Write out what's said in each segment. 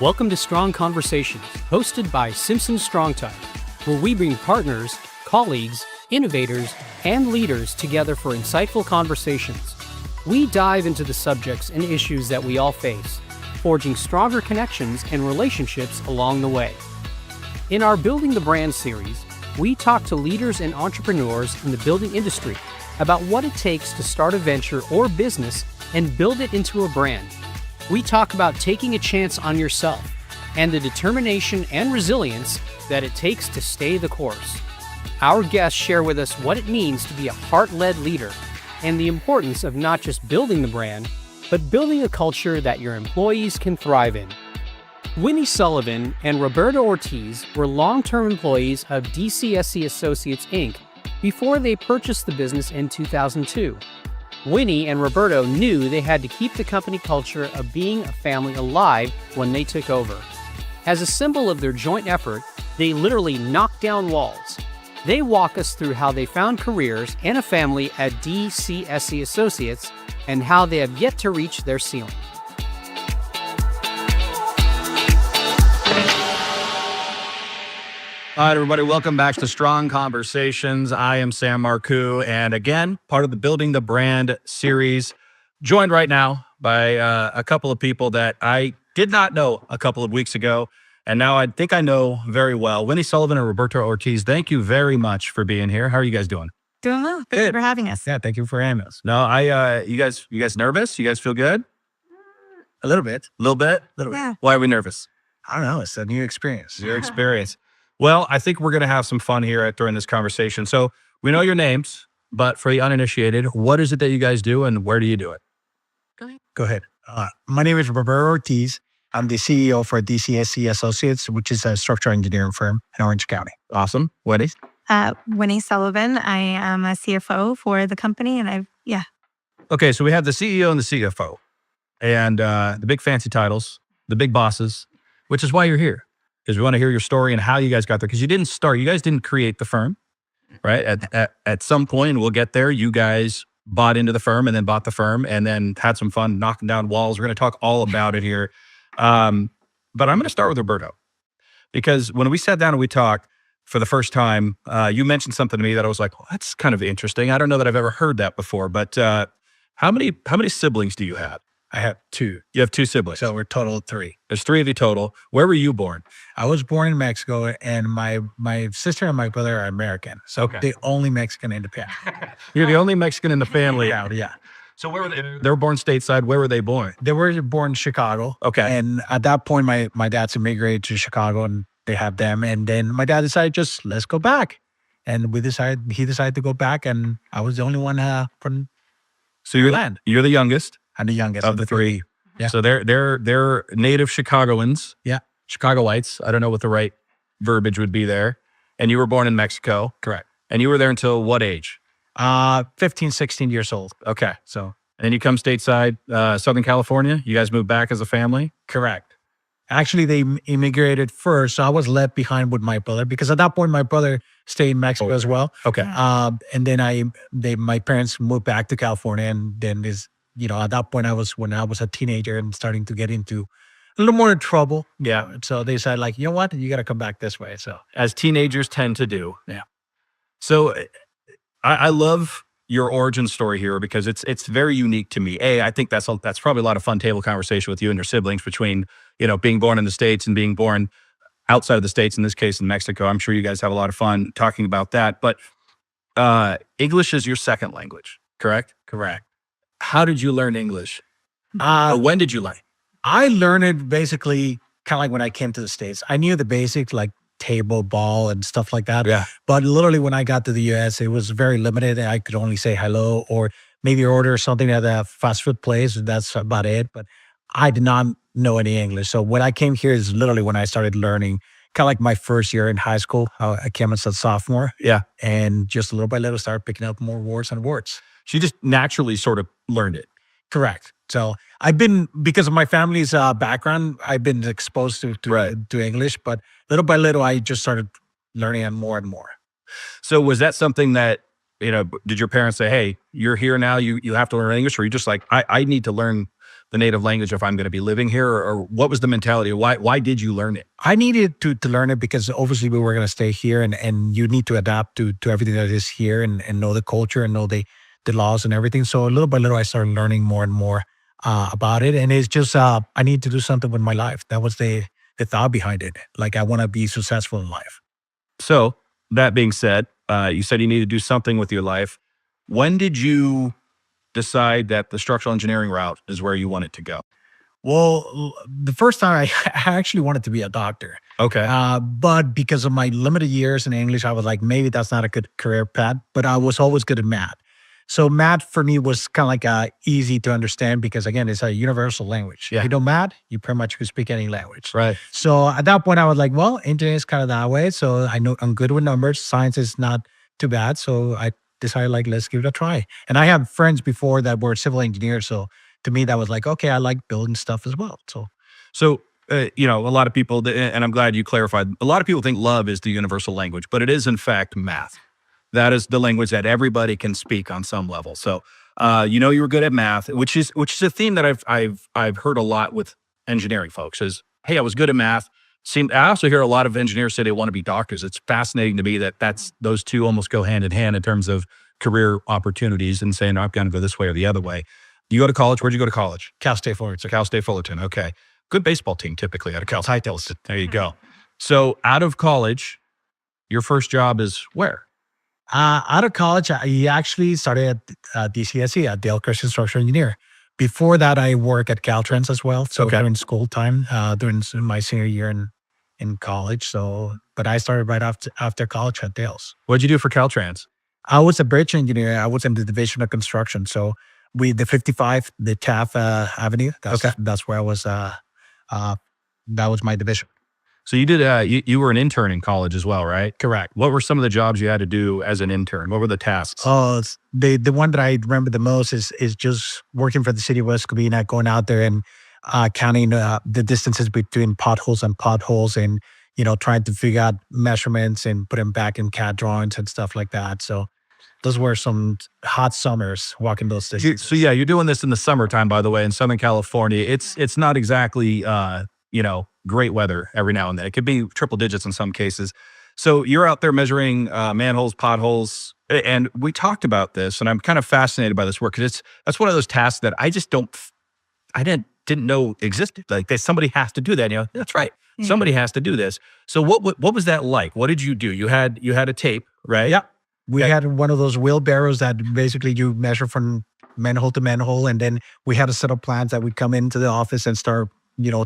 Welcome to Strong Conversations, hosted by Simpson Strongtie, where we bring partners, colleagues, innovators, and leaders together for insightful conversations. We dive into the subjects and issues that we all face, forging stronger connections and relationships along the way. In our Building the Brand series, we talk to leaders and entrepreneurs in the building industry about what it takes to start a venture or business and build it into a brand. We talk about taking a chance on yourself and the determination and resilience that it takes to stay the course. Our guests share with us what it means to be a heart-led leader and the importance of not just building the brand, but building a culture that your employees can thrive in. Winnie Sullivan and Roberto Ortiz were long-term employees of DCSE Associates, Inc. before they purchased the business in 2002. Winnie and Roberto knew they had to keep the company culture of being a family alive when they took over. As a symbol of their joint effort, they literally knocked down walls. They walk us through how they found careers and a family at DCSE Associates and how they have yet to reach their ceiling. All right, everybody, welcome back to Strong Conversations. I am Sam Marcoux, and again, part of the Building the Brand series, joined right now by a couple of people that I did not know a couple of weeks ago, and now I think I know very well. Winnie Sullivan and Roberto Ortiz, thank you very much for being here. How are you guys doing? Doing well. Thank you for having us. Yeah, thank you for having us. No, you guys nervous? You guys feel good? A little bit. A little bit? Yeah. Why are we nervous? I don't know. It's a new experience. Your experience. Well, I think we're going to have some fun here during this conversation. So we know your names, but for the uninitiated, what is it that you guys do and where do you do it? Go ahead. My name is Roberto Ortiz. I'm the CEO for DCSE Associates, which is a structural engineering firm in Orange County. Awesome. Winnie? Winnie Sullivan. I am a CFO for the company, and Okay, so we have the CEO and the CFO and the big fancy titles, the big bosses, which is why you're here. Because we want to hear your story and how you guys got there. Because you guys didn't create the firm, right? At some point, and we'll get there, you guys bought into the firm and then bought the firm and then had some fun knocking down walls. We're going to talk all about it here. But I'm going to start with Roberto. Because when we sat down and we talked for the first time, you mentioned something to me that I was like, well, that's kind of interesting. I don't know that I've ever heard that before. But how many siblings do you have? I have two. You have two siblings. So we're total of three. There's three of you total. Where were you born? I was born in Mexico, and my sister and my brother are American. So the only Mexican in the family. You're the only Mexican in the family. Yeah. So where were they? They were born stateside. Where were they born? They were born in Chicago. Okay. And at that point, my dad's immigrated to Chicago, and they have them. And then my dad decided, let's go back. And he decided to go back, and I was the only one from So you're land. You're the youngest. I'm the youngest of the three. Yeah. So they're native Chicagoans. Yeah. Chicagoites. I don't know what the right verbiage would be there. And you were born in Mexico. Correct. And you were there until what age? 15, 16 years old. Okay. So. And then you come stateside, Southern California. You guys moved back as a family? Correct. Actually, they immigrated first. So I was left behind with my brother because at that point, my brother stayed in Mexico as well. Okay. And then my parents moved back to California. And then at that point, when I was a teenager and starting to get into a little more trouble. Yeah. So they said, you know what? You got to come back this way. So as teenagers tend to do. Yeah. So I love your origin story here because it's very unique to me. I think that's probably a lot of fun table conversation with you and your siblings between, being born in the States and being born outside of the States, in this case in Mexico. I'm sure you guys have a lot of fun talking about that. But English is your second language, correct? Correct. How did you learn English? When did you learn? I learned it basically kind of like when I came to the States. I knew the basics like table, ball, and stuff like that. Yeah. But literally when I got to the US, it was very limited. I could only say hello or maybe order something at a fast food place. That's about it. But I did not know any English. So when I came here is literally when I started learning, kind of like my first year in high school. I came as a sophomore. Yeah. And just little by little started picking up more words and words. So you just naturally sort of learned it. Correct. So because of my family's background, I've been exposed to English, but little by little, I just started learning it more and more. So was that something that, did your parents say, hey, you're here now, you have to learn English? Or you just like, I need to learn the native language if I'm going to be living here, or what was the mentality? Why did you learn it? I needed to learn it because obviously we were going to stay here, and you need to adapt to everything that is here, and know the culture and know the laws and everything. So little by little, I started learning more and more about it. And it's just, I need to do something with my life. That was the thought behind it. Like, I want to be successful in life. So that being said, you said you need to do something with your life. When did you decide that the structural engineering route is where you want it to go? Well, the first time I actually wanted to be a doctor. Okay. But because of my limited years in English, I was like, maybe that's not a good career path, but I was always good at math. So math for me was kind of like easy to understand because, again, it's a universal language. Yeah. If you know math, you pretty much could speak any language. Right. So at that point, I was like, well, engineering is kind of that way. So I know I'm good with numbers. Science is not too bad. So I decided, like, let's give it a try. And I have friends before that were civil engineers. So to me, that was like, okay, I like building stuff as well. So a lot of people, and I'm glad you clarified, a lot of people think love is the universal language, but it is in fact math. That is the language that everybody can speak on some level. So, you were good at math, which is a theme that I've heard a lot with engineering folks is, hey, I was good at math. I also hear a lot of engineers say they want to be doctors. It's fascinating to me that those two almost go hand in hand in terms of career opportunities and saying, no, I'm going to go this way or the other way. You go to college. Where'd you go to college? Cal State Fullerton. Cal State Fullerton. Okay. Good baseball team typically out of Cal State Fullerton. There you go. So out of college, your first job is where? Out of college, I actually started at DCSE, at Dale Christian Structural Engineer. Before that, I work at Caltrans as well. So during school time, during my senior year in college. So, but I started right after college at Dale's. What'd you do for Caltrans? I was a bridge engineer. I was in the division of construction. So the 55, the Taft Avenue, that's where I was. That was my division. So you did. You were an intern in college as well, right? Correct. What were some of the jobs you had to do as an intern? What were the tasks? Oh, the one that I remember the most is just working for the city of West Covina, going out there and counting the distances between potholes, and trying to figure out measurements and put them back in CAD drawings and stuff like that. So those were some hot summers walking those distances. So you're doing this in the summertime, by the way, in Southern California. It's not exactly great weather every now and then. It could be triple digits in some cases. So you're out there measuring manholes, potholes, and we talked about this, and I'm kind of fascinated by this work because that's one of those tasks that I just didn't know existed. Like somebody has to do that. That's right. Mm-hmm. Somebody has to do this. So what was that like? What did you do? You had a tape, right? Yeah. We had one of those wheelbarrows that basically you measure from manhole to manhole, and then we had a set of plans that would come into the office and start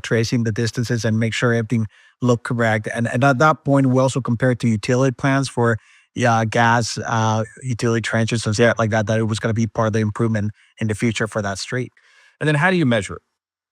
tracing the distances and make sure everything looked correct. And at that point, we also compared to utility plans for gas, utility trenches and stuff like that it was going to be part of the improvement in the future for that street. And then how do you measure it?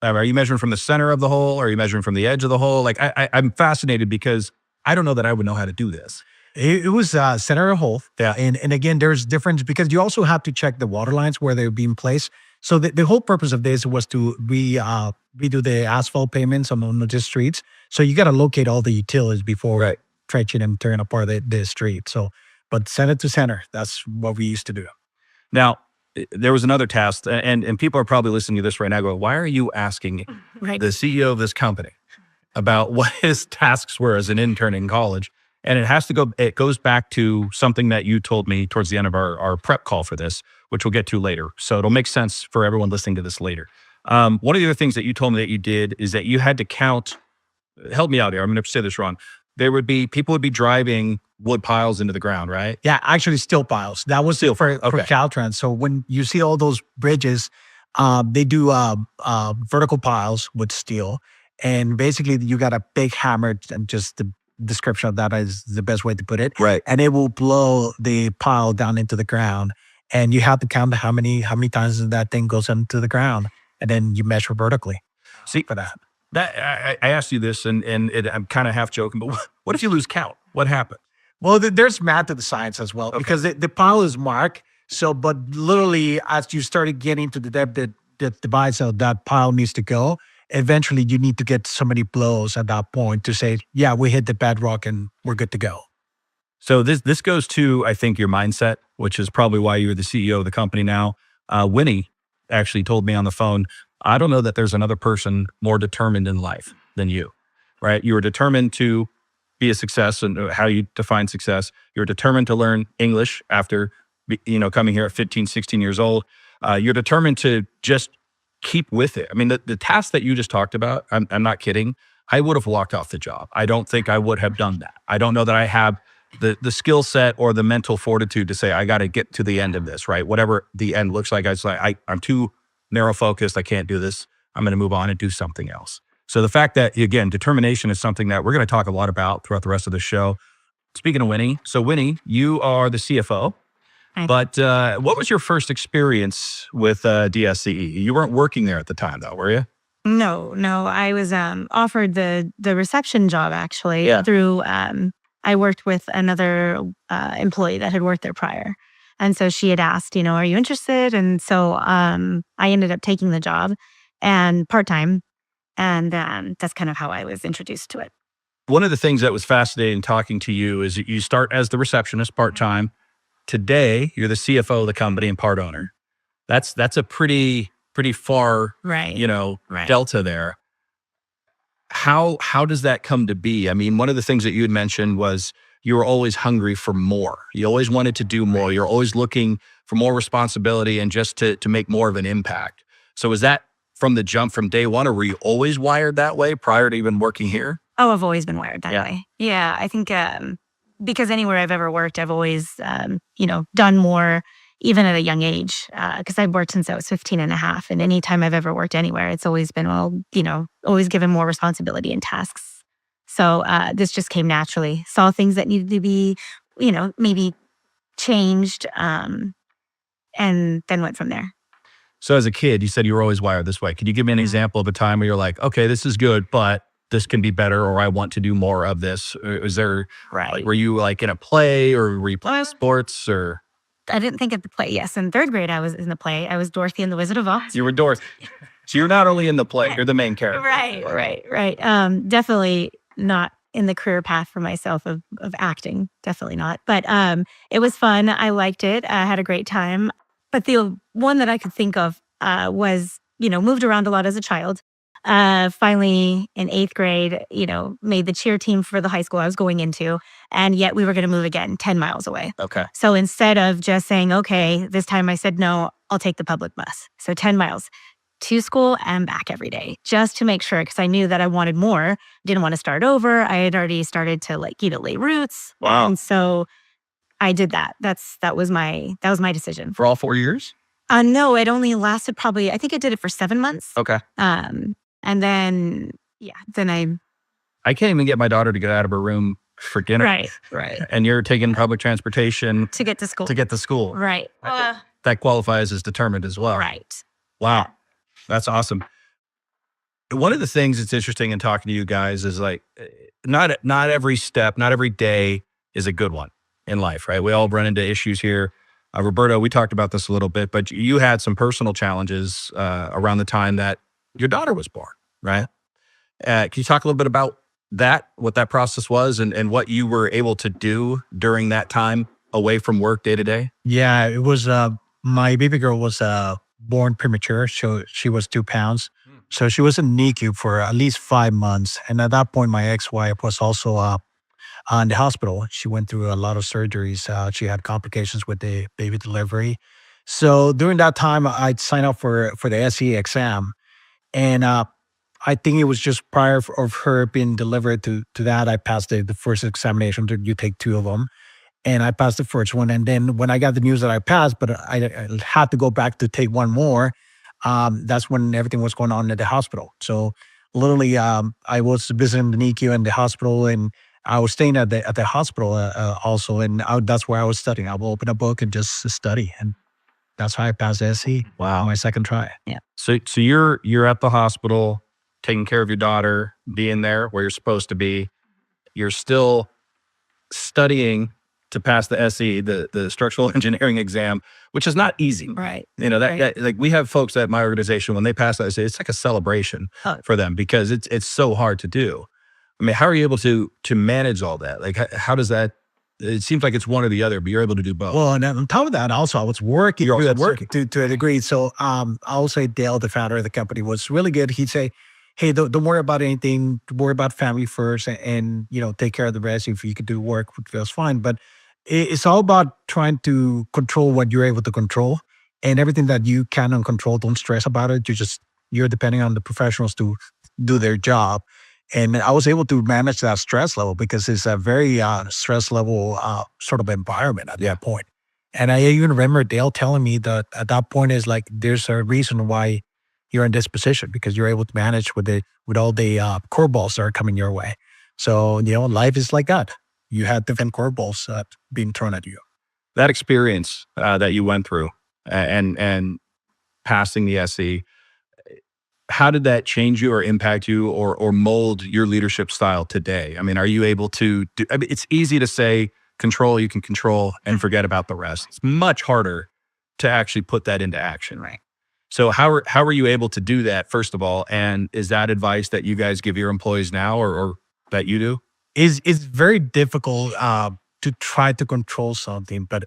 Are you measuring from the center of the hole? Or are you measuring from the edge of the hole? Like I'm fascinated because I don't know that I would know how to do this. It was center of the hole. Yeah. And again, there's difference because you also have to check the water lines where they're being placed. So the whole purpose of this was to redo the asphalt pavements on the streets. So you got to locate all the utilities before trenching and tearing apart the street. So, but center to center, that's what we used to do. Now, there was another task, and people are probably listening to this right now going, why are you asking the CEO of this company about what his tasks were as an intern in college? And it goes back to something that you told me towards the end of our prep call for this, which we'll get to later. So it'll make sense for everyone listening to this later. One of the other things that you told me that you did is that you had to count, help me out here, I'm going to say this wrong. People would be driving wood piles into the ground, right? Yeah, actually steel piles. That was for Caltrans. So when you see all those bridges, they do vertical piles with steel. And basically you got a big hammer, and just the description of that is the best way to put it. Right. And it will blow the pile down into the ground. And you have to count how many times that thing goes into the ground. And then you measure vertically. See, for that. I asked you this, and I'm kind of half joking, but what if you lose count? What happened? Well, there's math to the science as well, because the pile is marked. So, but literally, as you started getting to the depth that divides out that pile needs to go, eventually you need to get so many blows at that point to say, yeah, we hit the bedrock and we're good to go. So this goes to, I think, your mindset, which is probably why you're the CEO of the company now. Winnie actually told me on the phone, I don't know that there's another person more determined in life than you, right? You were determined to be a success, and how you define success. You're determined to learn English after, coming here at 15, 16 years old. You're determined to just keep with it. I mean, the task that you just talked about, I'm not kidding. I would have walked off the job. I don't think I would have done that. I don't know that I have the skill set or the mental fortitude to say, I got to get to the end of this, right? Whatever the end looks like, I'm too narrow focused. I can't do this. I'm going to move on and do something else. So the fact that, again, determination is something that we're going to talk a lot about throughout the rest of the show. Speaking of Winnie, so Winnie, you are the CFO, but what was your first experience with DSCE? You weren't working there at the time though, were you? No. I was offered the reception job actually through, I worked with another employee that had worked there prior. And so she had asked, are you interested? And so I ended up taking the job, and part-time. And that's kind of how I was introduced to it. One of the things that was fascinating talking to you is you start as the receptionist part-time. Today, you're the CFO of the company and part owner. That's a pretty far, delta there. How does that come to be? I mean, one of the things that you had mentioned was you were always hungry for more. You always wanted to do more. You're always looking for more responsibility and just to make more of an impact. So is that from the jump from day one, or were you always wired that way prior to even working here? Oh, I've always been wired that way. Yeah, I think because anywhere I've ever worked, I've always, done more, even at a young age, because I've worked since I was 15 and a half. And anytime I've ever worked anywhere, it's always been, always given more responsibility and tasks. So this just came naturally. Saw things that needed to be, maybe changed, and then went from there. So as a kid, you said you were always wired this way. Could you give me an example of a time where you're like, okay, this is good, but this can be better, or I want to do more of this? Was there, were you like in a play, or were you playing sports, or? I didn't think of the play. Yes, in third grade, I was in the play. I was Dorothy and the Wizard of Oz. You were Dorothy. So you're not only in the play, you're the main character. Right. Definitely not in the career path for myself of acting. Definitely not. But it was fun. I liked it. I had a great time. But the one that I could think of was, moved around a lot as a child. Finally, in 8th grade, made the cheer team for the high school I was going into. And yet we were going to move again 10 miles away. Okay. So instead of just saying, okay, this time I said, no, I'll take the public bus. So 10 miles to school and back every day, just to make sure, because I knew that I wanted more. Didn't want to start over. I had already started to lay roots. Wow. And so I did that. That was my decision. For all 4 years? No, it only lasted probably, I think I did it for 7 months. Okay. And then, I can't even get my daughter to get out of her room for dinner. Right. And you're taking public transportation To get to school. Right. Right. That qualifies as determined as well. Right. Wow. That's awesome. One of the things that's interesting in talking to you guys is not every step, not every day is a good one in life, right? We all run into issues here. Roberto, we talked about this a little bit, but you had some personal challenges around the time that your daughter was born, right? Can you talk a little bit about that, what that process was, and what you were able to do during that time away from work day to day? Yeah, it was, my baby girl was born premature. So she was 2 pounds. So she was in NICU for at least 5 months. And at that point, my ex-wife was also in the hospital. She went through a lot of surgeries. She had complications with the baby delivery. So during that time, I'd signed up for the SE exam. And I think it was just prior of her being delivered to that, I passed the first examination. You take 2 of them. And I passed the first one. And then when I got the news that I passed, but I had to go back to take one more, that's when everything was going on at the hospital. So literally, I was visiting the NICU and the hospital, and I was staying at the hospital also. And that's where I was studying. I will open a book and just study. And that's how I passed the SE. Wow. My second try. Yeah. So you're at the hospital, taking care of your daughter, being there where you're supposed to be. You're still studying to pass the SE, the structural engineering exam, which is not easy. Right. That we have folks at my organization, when they pass that, it's like a celebration for them, because it's so hard to do. I mean, how are you able to manage all that? How does that it seems like it's one or the other, but you're able to do both. Well, and on top of that, also I was working. You're also I was working. to a degree. So I'll say Dale, the founder of the company, was really good. He'd say, "Hey, don't worry about anything. Worry about family first, and take care of the rest. If you could do work, that's fine. But it's all about trying to control what you're able to control, and everything that you cannot control, don't stress about it. You're depending on the professionals to do their job." And I was able to manage that stress level because it's a very stress level sort of environment at that point. And I even remember Dale telling me that at that point is like, there's a reason why you're in this position, because you're able to manage with all the curveballs that are coming your way. So, life is like that. You had different curveballs being thrown at you. That experience that you went through and passing the SE, how did that change you or impact you or mold your leadership style today? I mean, are you able to do, I mean, it's easy to say control, you can control and forget about the rest. It's much harder to actually put that into action. Right. So how are you able to do that, first of all? And is that advice that you guys give your employees now or that you do? It's very difficult to try to control something, but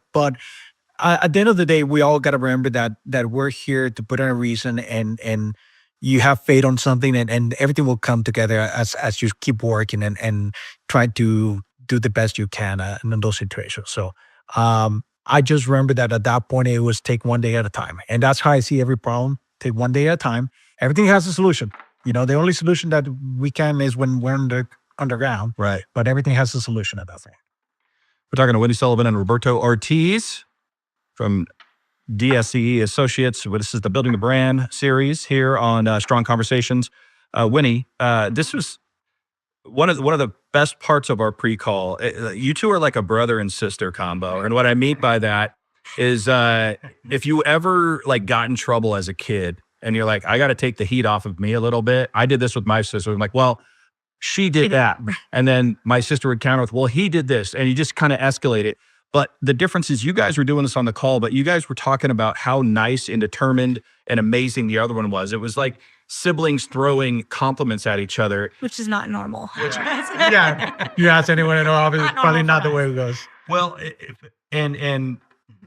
at the end of the day, we all got to remember that we're here to put in a reason, and you have faith on something, and everything will come together as you keep working and try to do the best you can in those situations. So I just remember that at that point, it was take one day at a time. And that's how I see every problem. Take one day at a time. Everything has a solution. The only solution that we can is when we're underground. Right. But everything has a solution at that point. We're talking to Winnie Sullivan and Roberto Ortiz from DCSE Associates. This is the Building the Brand series here on Strong Conversations. Winnie, this was one of the best parts of our pre-call. You two are like a brother and sister combo. And what I mean by that is if you ever got in trouble as a kid and you're like, I got to take the heat off of me a little bit. I did this with my sister. I'm like, well, she did that. And then my sister would counter with, well, he did this. And you just kind of escalate it. But the difference is you guys were doing this on the call, but you guys were talking about how nice and determined and amazing the other one was. It was like siblings throwing compliments at each other. Which is not normal. Yeah. You ask anyone in our office, it's probably not the way it goes. Well, and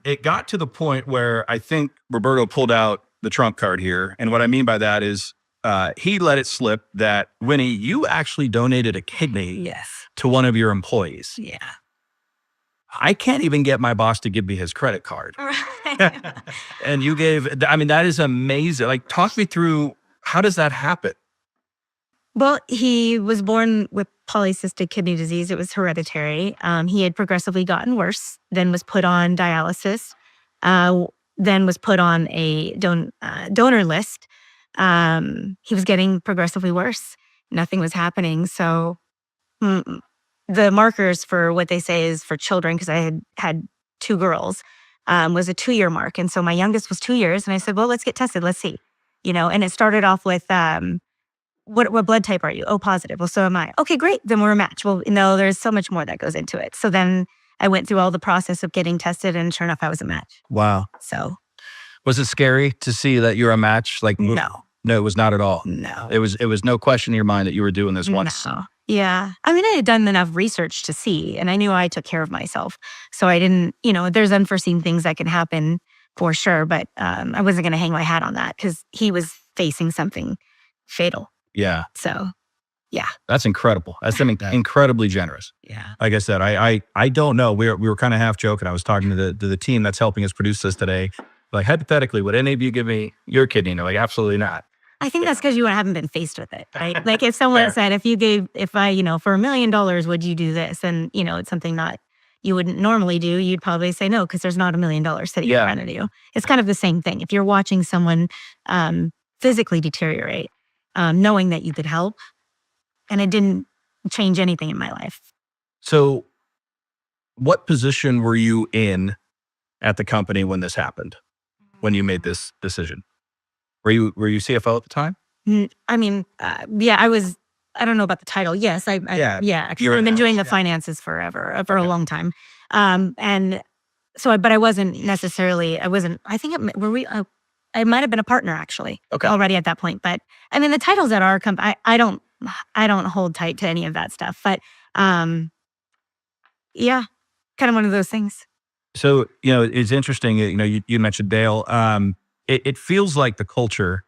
it got to the point where I think Roberto pulled out the trump card here. And what I mean by that is he let it slip that, Winnie, you actually donated a kidney to one of your employees. Yeah. I can't even get my boss to give me his credit card. And you gave, I mean, that is amazing. Talk me through, how does that happen? Well, he was born with polycystic kidney disease. It was hereditary. He had progressively gotten worse, then was put on dialysis, then was put on a donor list. He was getting progressively worse. Nothing was happening. So the markers for what they say is for children, because I had two girls, was a 2-year mark. And so my youngest was 2 years. And I said, well, let's get tested. Let's see. And it started off with, what blood type are you? Oh, positive. Well, so am I. Okay, great. Then we're a match. Well, no, there's so much more that goes into it. So then I went through all the process of getting tested, and sure enough, I was a match. Wow. So. Was it scary to see that you're a match? No. No, it was not at all. No. It was no question in your mind that you were doing this once. No. Yeah. I mean, I had done enough research to see, and I knew I took care of myself. So I didn't, there's unforeseen things that can happen for sure, but I wasn't going to hang my hat on that because he was facing something fatal. Yeah. So, yeah. That's incredible. That's incredibly generous. Yeah. Like I said, I don't know. We were kind of half joking. I was talking to the team that's helping us produce this today. Hypothetically, would any of you give me your kidney? And they're like, absolutely not. I think that's because you haven't been faced with it, right? If someone said, for $1 million, would you do this? And, it's something not you wouldn't normally do, you'd probably say no, because there's not $1 million sitting in front of you. It's kind of the same thing. If you're watching someone physically deteriorate, knowing that you could help, and it didn't change anything in my life. So what position were you in at the company when this happened, when you made this decision? Were you CFO at the time? I mean, I was. I don't know about the title. Yes, actually, I've been doing the finances for a long time, and so. But I wasn't necessarily. I wasn't. I think I might have been a partner actually. Already at that point. But I mean, the titles at our company, I don't hold tight to any of that stuff. But yeah. kind of one of those things. So, it's interesting, you mentioned Dale. It feels like the culture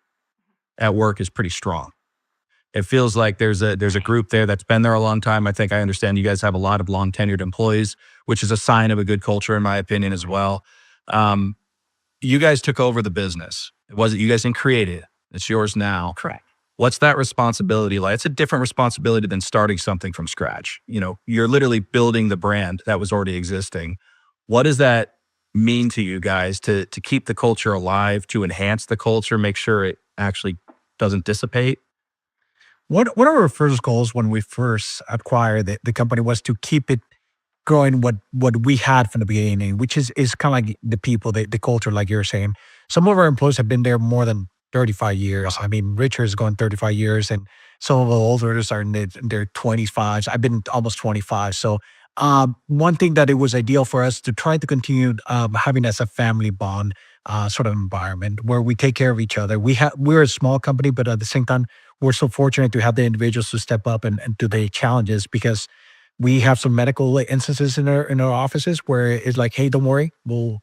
at work is pretty strong. It feels like there's a group there that's been there a long time. I think I understand you guys have a lot of long tenured employees, which is a sign of a good culture, in my opinion, as well. You guys took over the business. You guys didn't create it. It's yours now. Correct. What's that responsibility like? It's a different responsibility than starting something from scratch. You're literally building the brand that was already existing. What does that mean to you guys to keep the culture alive, to enhance the culture, make sure it actually doesn't dissipate? One of our first goals when we first acquired the company was to keep it growing what we had from the beginning, which is kind of like the people, the culture, like you're saying. Some of our employees have been there more than 35 years. I mean, Richard's going 35 years, and some of the olders are in their 25s. I've been almost 25. So one thing that it was ideal for us to try to continue having as a family bond sort of environment where we take care of each other. We're a small company, but at the same time, we're so fortunate to have the individuals to step up and do the challenges, because we have some medical instances in our offices where it's like, hey, don't worry, we'll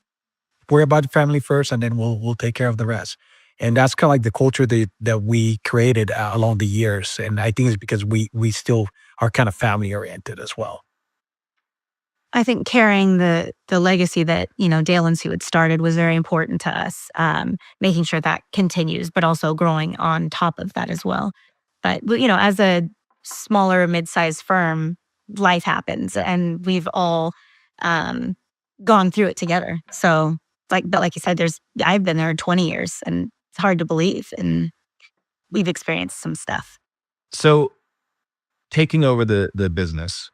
worry about the family first, and then we'll take care of the rest. And that's kind of like the culture that we created along the years. And I think it's because we still are kind of family oriented as well. I think carrying the legacy that, Dale and Sue had started was very important to us, making sure that continues, but also growing on top of that as well. But, as a smaller, mid-sized firm, life happens, and we've all gone through it together. So, like you said, I've been there 20 years, and it's hard to believe, and we've experienced some stuff. So, taking over the business,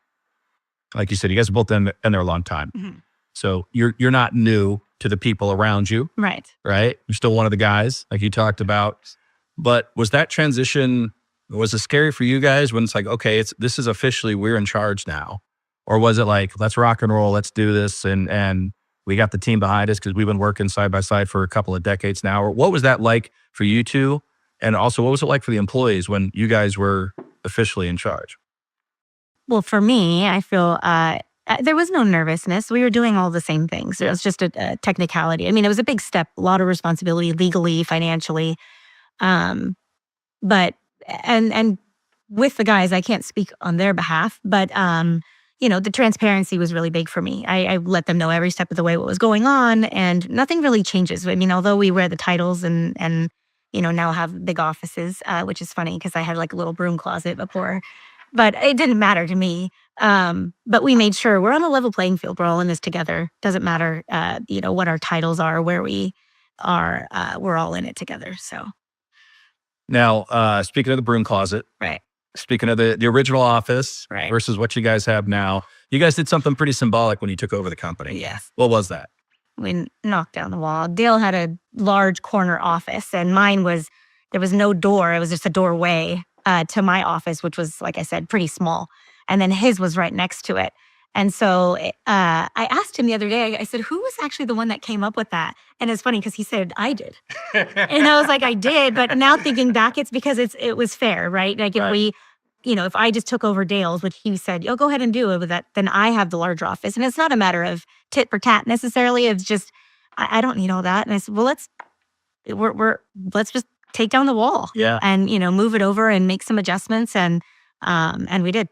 like you said, you guys have both been there a long time. Mm-hmm. So you're not new to the people around you. Right. Right? You're still one of the guys, like you talked about. But was that transition, was it scary for you guys when it's like, okay, this is officially, we're in charge now? Or was it like, let's rock and roll, let's do this, and we got the team behind us because we've been working side by side for a couple of decades now? Or what was that like for you two? And also, what was it like for the employees when you guys were officially in charge? Well, for me, I feel there was no nervousness. We were doing all the same things. It was just a technicality. I mean, it was a big step, a lot of responsibility legally, financially. But with the guys, I can't speak on their behalf, but the transparency was really big for me. I let them know every step of the way what was going on, and nothing really changes. I mean, although we wear the titles and now have big offices, which is funny because I had like a little broom closet before. But it didn't matter to me. But we made sure we're on a level playing field. We're all in this together. Doesn't matter, what our titles are, where we are. We're all in it together. So now, speaking of the broom closet, right. Speaking of the original office right. versus what you guys have now, you guys did something pretty symbolic when you took over the company. Yes. What was that? We knocked down the wall. Dale had a large corner office, and there was no door. It was just a doorway to my office, which was, like I said, pretty small. And then his was right next to it. And so I asked him the other day, I said, who was actually the one that came up with that? And it's funny because he said, I did. And I was like, I did. But now thinking back, it's because it was fair, right? Like if I just took over Dale's, which he said, go ahead and do it with that, then I have the larger office. And it's not a matter of tit for tat necessarily. It's just, I don't need all that. And I said, well, let's just take down the wall, and move it over and make some adjustments, and we did.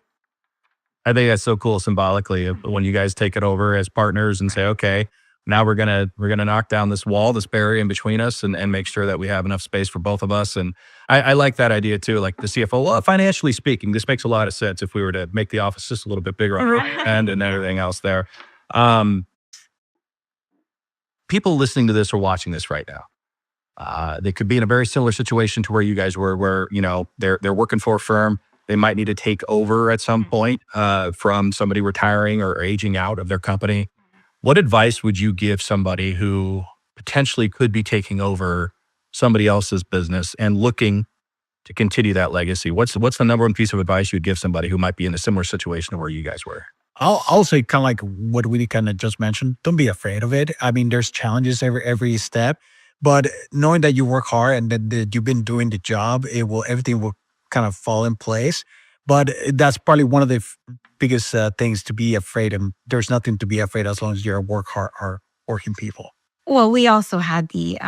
I think that's so cool symbolically when you guys take it over as partners and say, okay, now we're gonna knock down this wall, this barrier in between us, and make sure that we have enough space for both of us. And I like that idea too. Like the CFO, well, financially speaking, this makes a lot of sense if we were to make the office just a little bit bigger on the end and everything else there. People listening to this or watching this right now, they could be in a very similar situation to where you guys were, where they're working for a firm. They might need to take over at some point from somebody retiring or aging out of their company. What advice would you give somebody who potentially could be taking over somebody else's business and looking to continue that legacy? What's the number one piece of advice you'd give somebody who might be in a similar situation to where you guys were? I'll say kind of like what we kind of just mentioned. Don't be afraid of it. I mean, there's challenges every step. But knowing that you work hard and that you've been doing the job, everything will kind of fall in place. But that's probably one of the biggest things to be afraid of. There's nothing to be afraid as long as you're work hard or working people. Well, we also had the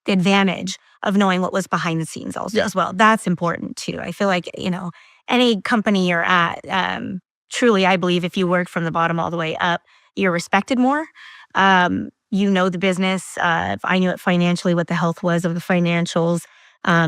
advantage of knowing what was behind the scenes also as well. That's important too. I feel like, any company you're at, truly, I believe if you work from the bottom all the way up, you're respected more. You know the business. I knew it financially, what the health was of the financials.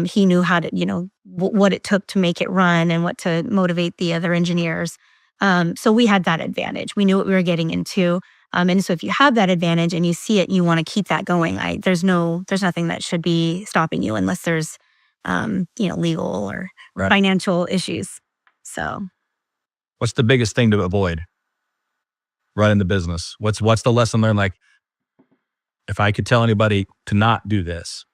He knew how to, what it took to make it run and what to motivate the other engineers. So we had that advantage. We knew what we were getting into. And so if you have that advantage and you see it and you want to keep that going, there's nothing that should be stopping you unless there's, legal or financial issues. So What's the biggest thing to avoid running the business? What's the lesson learned? Like, if I could tell anybody to not do this,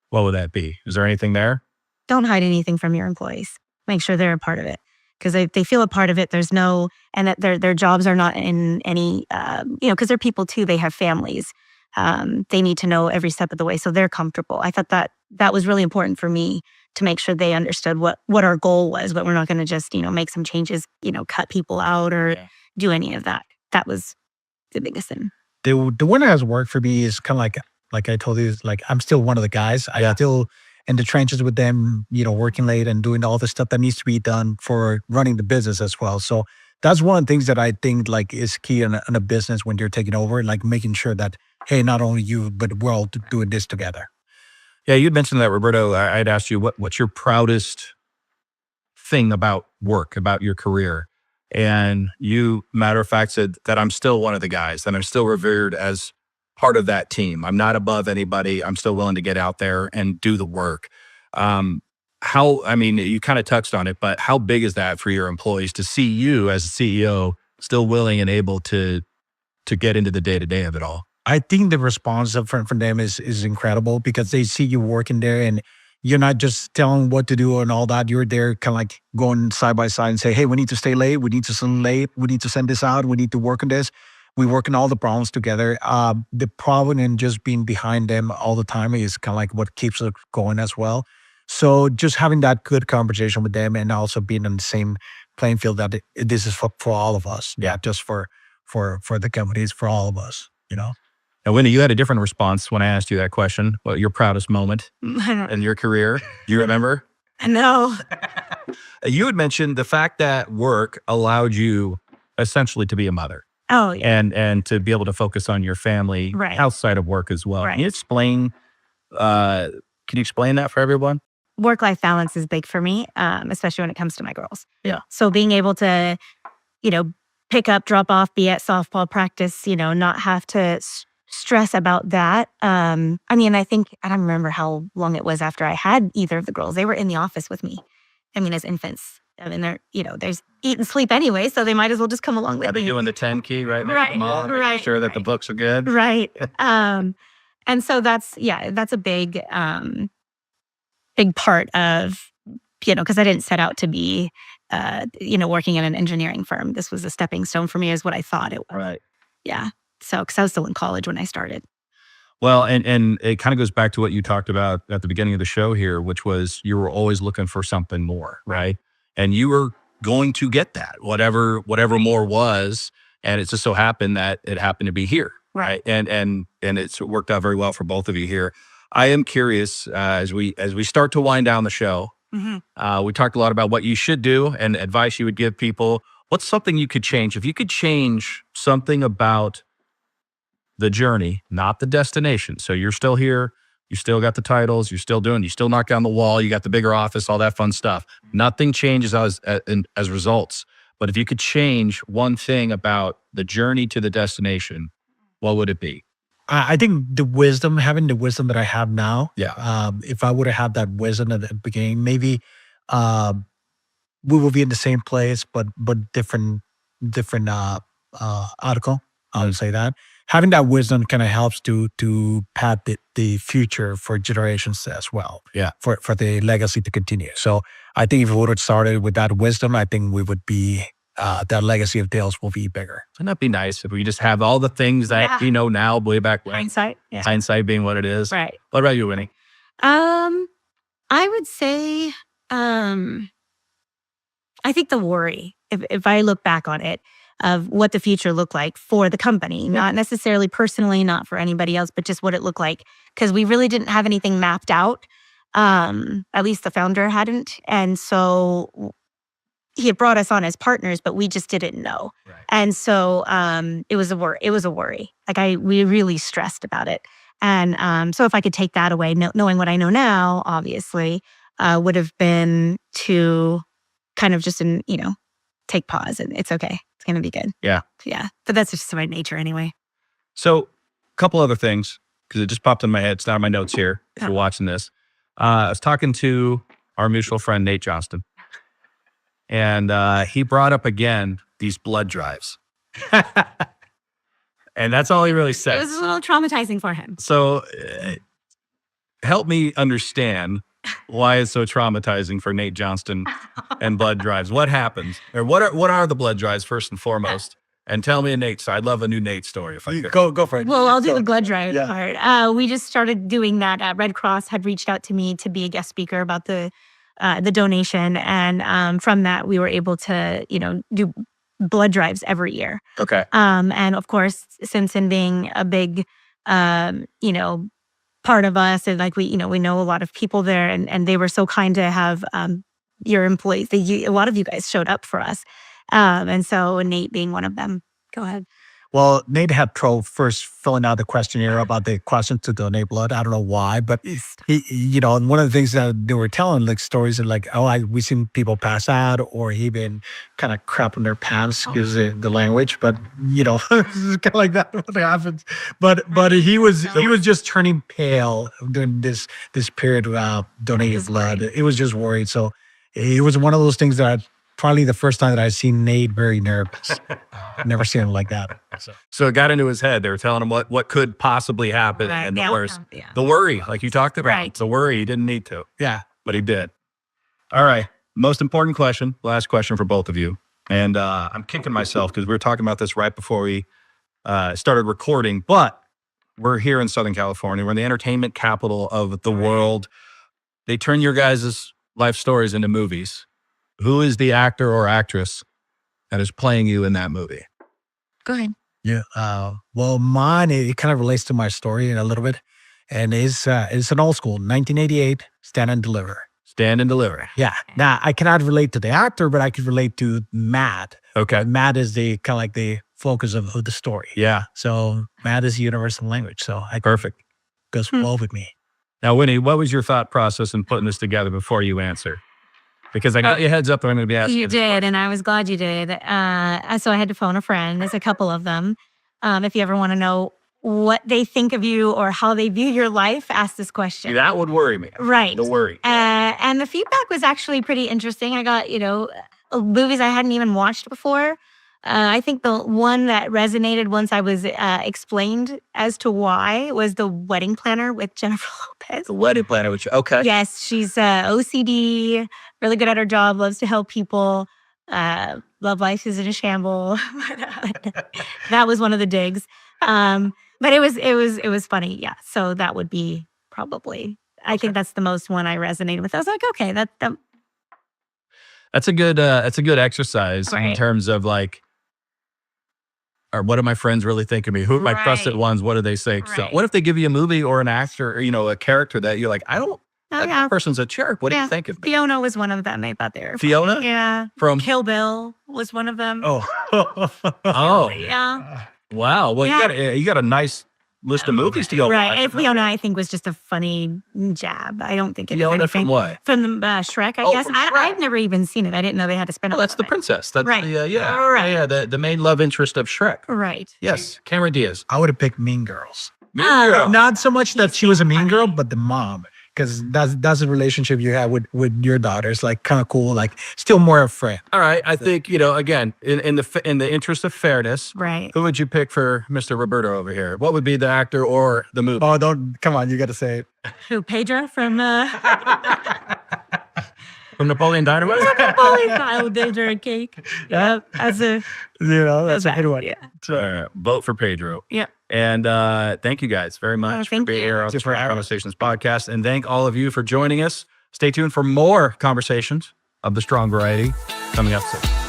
what would that be? Is there anything there? Don't hide anything from your employees. Make sure they're a part of it. Because if they feel a part of it, and that their jobs are not in any, because they're people too, they have families. They need to know every step of the way so they're comfortable. I thought that was really important for me to make sure they understood what our goal was, but we're not going to just, make some changes, cut people out or do any of that. That was the biggest thing. The one that has worked for me is kind of like I told you, like I'm still one of the guys. I still in the trenches with them, working late and doing all the stuff that needs to be done for running the business as well. So that's one of the things that I think like is key in a business when you're taking over, like making sure that, hey, not only you, but we're all doing this together. Yeah, you'd mentioned that, Roberto. I'd asked you what's your proudest thing about work, about your career. And you, matter of fact, said that I'm still one of the guys, that I'm still revered as part of that team. I'm not above anybody. I'm still willing to get out there and do the work. You kind of touched on it, but how big is that for your employees to see you as a CEO still willing and able to get into the day-to-day of it all? I think the response from them is incredible because they see you working there and you're not just telling what to do and all that. You're there kind of like going side by side and say, hey, we need to stay late. We need to send late. We need to send this out. We need to work on this. We work on all the problems together. The problem in just being behind them all the time is kind of like what keeps us going as well. So just having that good conversation with them and also being on the same playing field that this is for all of us. Yeah, just for the companies, for all of us, Now, Winnie, you had a different response when I asked you that question. What your proudest moment in your career? Do you remember? No. You had mentioned the fact that work allowed you essentially to be a mother. Oh, yeah. And to be able to focus on your family outside of work as well. Right. Can you explain that for everyone? Work-life balance is big for me, especially when it comes to my girls. Yeah. So being able to, pick up, drop off, be at softball practice, not have to stress about that. I think, I don't remember how long it was after I had either of the girls. They were in the office with me. As infants. They're, there's eat and sleep anyway, so they might as well just come along with me. They're doing the 10 key, right? Right, Making sure that the books are good. Right. And so that's a big part of, because I didn't set out to be, working in an engineering firm. This was a stepping stone for me is what I thought it was. Right. Yeah. So, because I was still in college when I started. Well, and it kind of goes back to what you talked about at the beginning of the show here, which was you were always looking for something more, right? And you were going to get that, whatever more was, and it just so happened that it happened to be here, right? And it's worked out very well for both of you here. I am curious as we start to wind down the show. Mm-hmm. We talked a lot about what you should do and advice you would give people. What's something you could change? If you could change something about the journey, not the destination. So you're still here. You still got the titles. You still knock down the wall. You got the bigger office, all that fun stuff. Nothing changes as results. But if you could change one thing about the journey to the destination, what would it be? I think having the wisdom that I have now. Yeah. If I would have had that wisdom at the beginning, maybe we will be in the same place, but different article. I would say that. Having that wisdom kind of helps to path the future for generations as well. Yeah. For the legacy to continue. So I think if we would have started with that wisdom, I think we would be, that legacy of Dales will be bigger. Wouldn't that be nice if we just have all the things that we know now way back when? Hindsight. Yeah. Hindsight being what it is. Right. What about you, Winnie? I would say, I think the worry, if I look back on it, of what the future looked like for the company, not necessarily personally, not for anybody else, but just what it looked like. Because we really didn't have anything mapped out. At least the founder hadn't. And so he had brought us on as partners, but we just didn't know. Right. And so it was a worry. Like we really stressed about it. And so if I could take that away, knowing what I know now, obviously, would have been to kind of just, take pause and it's okay. It's going to be good. Yeah. Yeah. But that's just my nature anyway. So a couple other things, because it just popped in my head. It's not in my notes here if you're watching this. I was talking to our mutual friend, Nate Johnston, and he brought up again these blood drives. And that's all he really said. It was a little traumatizing for him. So help me understand why it's so traumatizing for Nate Johnston and blood drives. What happens? Or what are the blood drives first and foremost? And tell me a Nate. So I'd love a new Nate story if I could. Go for it. Well, I'll do the blood drive part. We just started doing that. Red Cross had reached out to me to be a guest speaker about the donation, and from that we were able to do blood drives every year. Okay. And of course, Simpson being a big part of us, and like we know a lot of people there, and they were so kind to have your employees. A lot of you guys showed up for us, and so Nate being one of them. Go ahead. Well, Nate had trouble first filling out the questionnaire about the question to donate blood. I don't know why, but he, and one of the things that they were telling, like stories of like, we seen people pass out, or he been kind of crapping their pants because the language, but it's kind of like that what happens. But he was just turning pale during this period of donating blood. It was just worried. So it was one of those things that probably the first time that I've seen Nate very nervous. Never seen him like that. So it got into his head. They were telling him what could possibly happen, Right. and The the worst, outcome, yeah. the worry, like you talked about. Right. The worry, he didn't need to, Yeah. but he did. All right. Most important question, last question for both of you. And I'm kicking myself because we were talking about this right before we started recording, but we're here in Southern California. We're in the entertainment capital of the world. They turn your guys' life stories into movies. Who is the actor or actress that is playing you in that movie? Go ahead. Yeah. Well, mine, it kind of relates to my story in a little bit. And it's an old school, 1988, Stand and Deliver. Stand and Deliver. Yeah. Now, I cannot relate to the actor, but I could relate to Matt. Okay. Matt is the kind of like the focus of the story. Yeah. So Matt is universal language. So Perfect. goes well with me. Now, Winnie, what was your thought process in putting this together before you answer? Because I got your heads up that I'm going to be asking. You did, and I was glad you did. So I had to phone a friend. There's a couple of them. If you ever want to know what they think of you or how they view your life, ask this question. That would worry me. Right. The worry. And the feedback was actually pretty interesting. I got, movies I hadn't even watched before. I think the one that resonated once I was explained as to why was The Wedding Planner with Jennifer Lopez. The Wedding Planner, okay. Yes, she's OCD, really good at her job, loves to help people. Love life is in a shamble. That was one of the digs. But it was funny. Yeah. So that would be probably, I think that's the most one I resonated with. I was like, okay, that's a good exercise in terms of like, or what do my friends really think of me? Who are my trusted ones? What do they say? So what if they give you a movie or an actor, or, a character that you're like, that person's a jerk. What do you think of me? Fiona was one of them. I thought they were Fiona? Yeah. From Kill Bill was one of them. Oh. Yeah. Wow. Well, you got a nice list of movies to go Right. watch. And Fiona, I think, was just a funny jab. I don't think it Fiona from what? From the Shrek, I guess. From Shrek. I've never even seen it. I didn't know they had to spin Oh, off that's of the it. princess. That's Right. the main love interest of Shrek. Right. Yes, Cameron Diaz. I would have picked Mean Girls. Mean Girl. Not so much that she was a mean girl, but the mom. Because that's the relationship you have with your daughter. It's like kind of cool, like still more a friend. All right, I think again in the interest of fairness, Right. who would you pick for Mr. Roberto over here? What would be the actor or the movie? Oh, come on, you got to say it. Who? Pedro from From Napoleon Dynamite? Napoleon Dinner and Cake. Yeah. As a That's a good one. Yeah. Vote for Pedro. Yeah. And thank you guys very much for thank being you. here on the Conversations podcast. And thank all of you for joining us. Stay tuned for more conversations of the strong variety coming up soon.